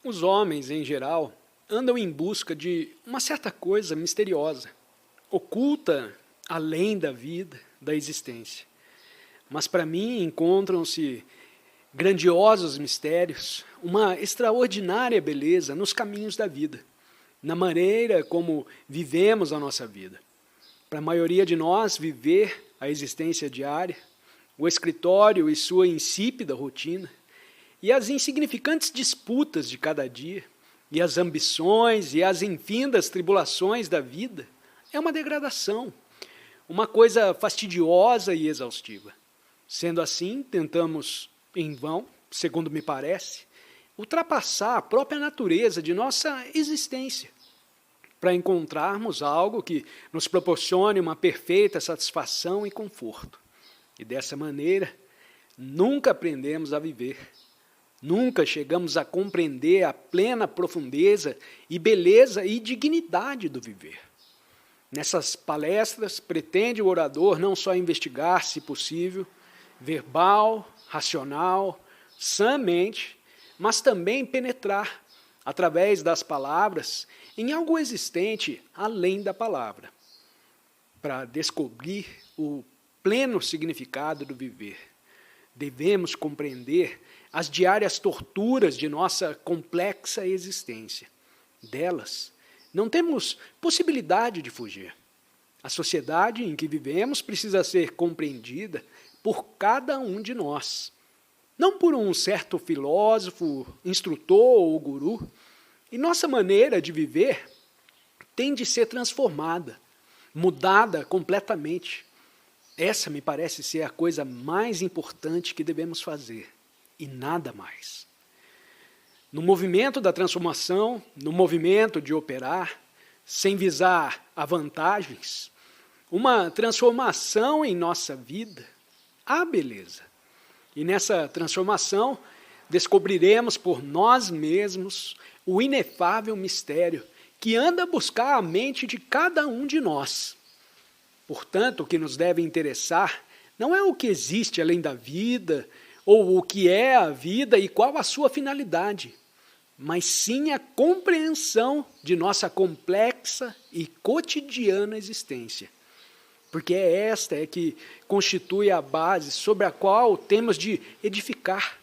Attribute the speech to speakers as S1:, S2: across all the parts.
S1: Os homens, em geral, andam em busca de uma certa coisa misteriosa, oculta além da vida, da existência. Mas para mim encontram-se grandiosos mistérios, uma extraordinária beleza nos caminhos da vida, na maneira como vivemos a nossa vida. Para a maioria de nós, viver a existência diária, o escritório e sua insípida rotina, e as insignificantes disputas de cada dia, e as ambições e as infindas tribulações da vida, é uma degradação, uma coisa fastidiosa e exaustiva. Sendo assim, tentamos, em vão, segundo me parece, ultrapassar a própria natureza de nossa existência, para encontrarmos algo que nos proporcione uma perfeita satisfação e conforto. E dessa maneira, nunca aprendemos a viver. Nunca chegamos a compreender a plena profundeza e beleza e dignidade do viver. Nessas palestras, pretende o orador não só investigar, se possível, verbal, racional, sãmente, mas também penetrar, através das palavras, em algo existente além da palavra, para descobrir o pleno significado do viver. Devemos compreender as diárias torturas de nossa complexa existência. Delas, não temos possibilidade de fugir. A sociedade em que vivemos precisa ser compreendida por cada um de nós. Não por um certo filósofo, instrutor ou guru. E nossa maneira de viver tem de ser transformada, mudada completamente. Essa me parece ser a coisa mais importante que devemos fazer, e nada mais. No movimento da transformação, no movimento de operar, sem visar a vantagens, uma transformação em nossa vida, há beleza. E nessa transformação, descobriremos por nós mesmos o inefável mistério que anda a buscar a mente de cada um de nós. Portanto, o que nos deve interessar não é o que existe além da vida, ou o que é a vida e qual a sua finalidade, mas sim a compreensão de nossa complexa e cotidiana existência. Porque esta é que constitui a base sobre a qual temos de edificar.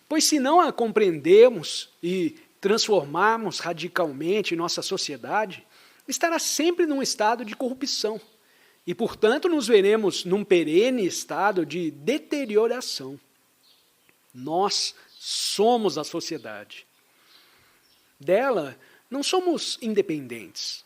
S1: Pois se não a compreendemos e transformarmos radicalmente nossa sociedade, estará sempre num estado de corrupção. E, portanto, nos veremos num perene estado de deterioração. Nós somos a sociedade. Dela, não somos independentes.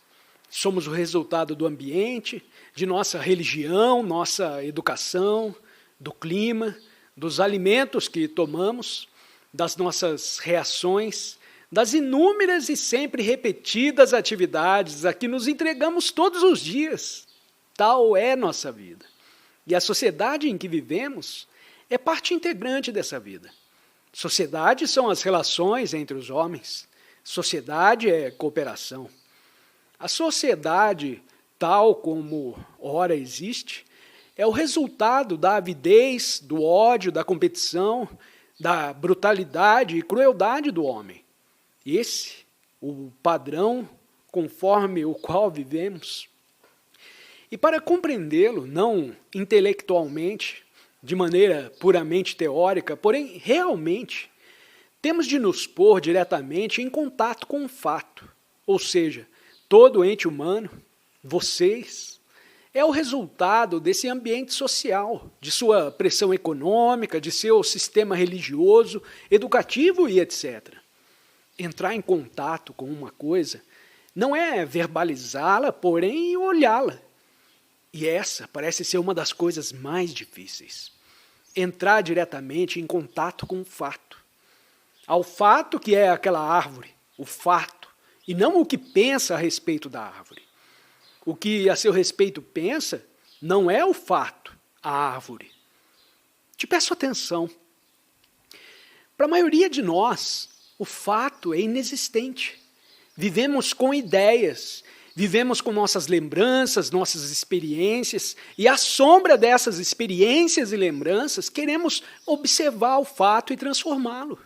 S1: Somos o resultado do ambiente, de nossa religião, nossa educação, do clima, dos alimentos que tomamos, das nossas reações, das inúmeras e sempre repetidas atividades a que nos entregamos todos os dias. Tal é nossa vida. E a sociedade em que vivemos é parte integrante dessa vida. Sociedade são as relações entre os homens. Sociedade é cooperação. A sociedade, tal como ora existe, é o resultado da avidez, do ódio, da competição, da brutalidade e crueldade do homem. Esse, o padrão conforme o qual vivemos. E para compreendê-lo, não intelectualmente, de maneira puramente teórica, porém realmente, temos de nos pôr diretamente em contato com o fato. Ou seja, todo ente humano, vocês, é o resultado desse ambiente social, de sua pressão econômica, de seu sistema religioso, educativo e etc. Entrar em contato com uma coisa não é verbalizá-la, porém olhá-la. E essa parece ser uma das coisas mais difíceis. Entrar diretamente em contato com o fato. Ao fato que é aquela árvore, o fato, e não o que pensa a respeito da árvore. O que a seu respeito pensa não é o fato, a árvore. Te peço atenção. Para a maioria de nós, o fato é inexistente. Vivemos com ideias, vivemos com nossas lembranças, nossas experiências, e à sombra dessas experiências e lembranças, queremos observar o fato e transformá-lo.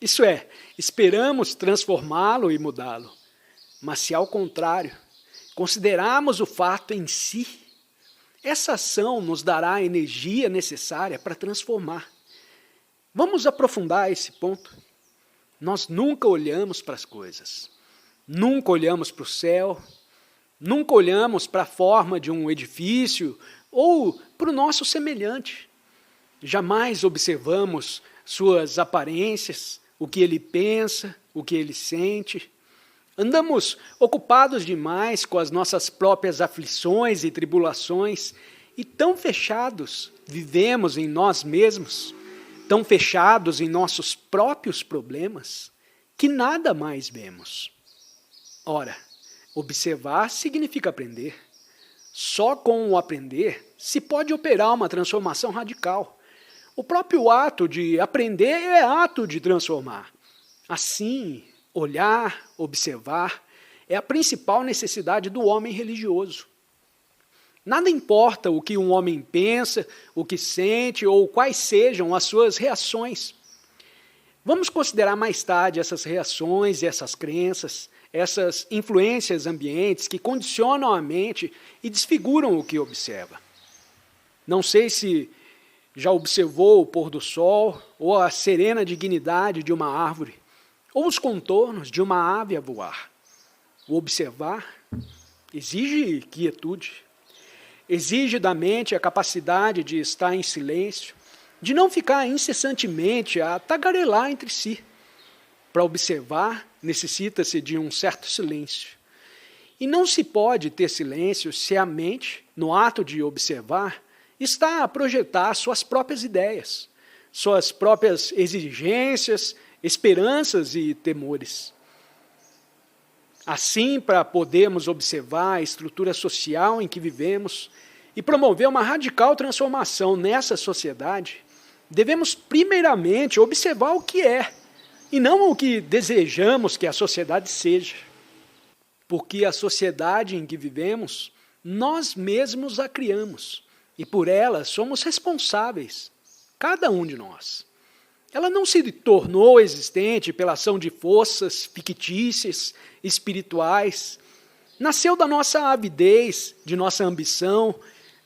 S1: Isso é, esperamos transformá-lo e mudá-lo. Mas se ao contrário, considerarmos o fato em si, essa ação nos dará a energia necessária para transformar. Vamos aprofundar esse ponto. Nós nunca olhamos para as coisas, nunca olhamos para o céu, nunca olhamos para a forma de um edifício ou para o nosso semelhante. Jamais observamos suas aparências, o que ele pensa, o que ele sente. Andamos ocupados demais com as nossas próprias aflições e tribulações e tão fechados vivemos em nós mesmos, tão fechados em nossos próprios problemas, que nada mais vemos. Ora, observar significa aprender. Só com o aprender se pode operar uma transformação radical. O próprio ato de aprender é ato de transformar. Assim, olhar, observar, é a principal necessidade do homem religioso. Nada importa o que um homem pensa, o que sente ou quais sejam as suas reações. Vamos considerar mais tarde essas reações e essas crenças, essas influências ambientes que condicionam a mente e desfiguram o que observa. Não sei se já observou o pôr do sol ou a serena dignidade de uma árvore, ou os contornos de uma ave a voar. O observar exige quietude, exige da mente a capacidade de estar em silêncio, de não ficar incessantemente a tagarelar entre si. Para observar, necessita-se de um certo silêncio. E não se pode ter silêncio se a mente, no ato de observar, está a projetar suas próprias ideias, suas próprias exigências, esperanças e temores. Assim, para podermos observar a estrutura social em que vivemos e promover uma radical transformação nessa sociedade, devemos primeiramente observar o que é, e não o que desejamos que a sociedade seja. Porque a sociedade em que vivemos, nós mesmos a criamos, e por ela somos responsáveis, cada um de nós. Ela não se tornou existente pela ação de forças fictícias, espirituais. Nasceu da nossa avidez, de nossa ambição,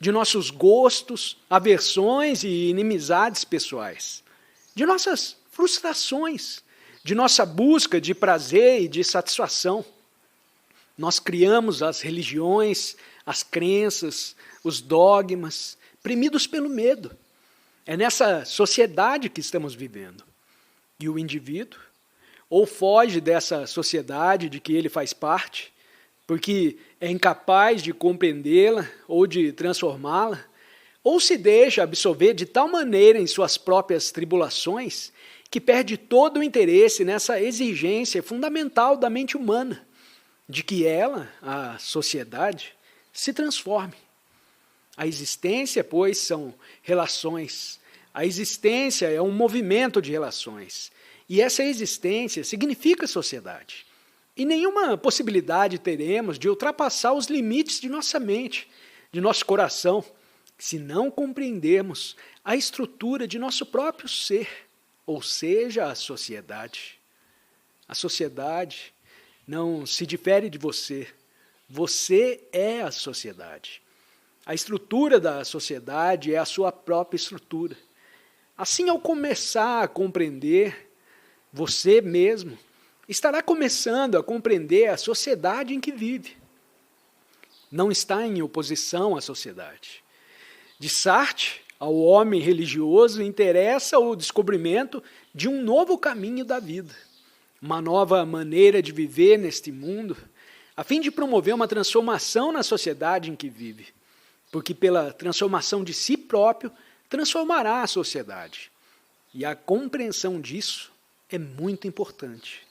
S1: de nossos gostos, aversões e inimizades pessoais, de nossas frustrações, de nossa busca de prazer e de satisfação. Nós criamos as religiões, as crenças, os dogmas, primidos pelo medo. É nessa sociedade que estamos vivendo. E o indivíduo ou foge dessa sociedade de que ele faz parte, porque é incapaz de compreendê-la ou de transformá-la, ou se deixa absorver de tal maneira em suas próprias tribulações que perde todo o interesse nessa exigência fundamental da mente humana, de que ela, a sociedade, se transforme. A existência, pois, são relações. A existência é um movimento de relações. E essa existência significa sociedade. E nenhuma possibilidade teremos de ultrapassar os limites de nossa mente, de nosso coração, se não compreendermos a estrutura de nosso próprio ser, ou seja, a sociedade. A sociedade não se difere de você. Você é a sociedade. A estrutura da sociedade é a sua própria estrutura. Assim, ao começar a compreender você mesmo, estará começando a compreender a sociedade em que vive. Não está em oposição à sociedade. De Sartre, ao homem religioso, interessa o descobrimento de um novo caminho da vida, uma nova maneira de viver neste mundo, a fim de promover uma transformação na sociedade em que vive, porque pela transformação de si próprio, transformará a sociedade. E a compreensão disso é muito importante.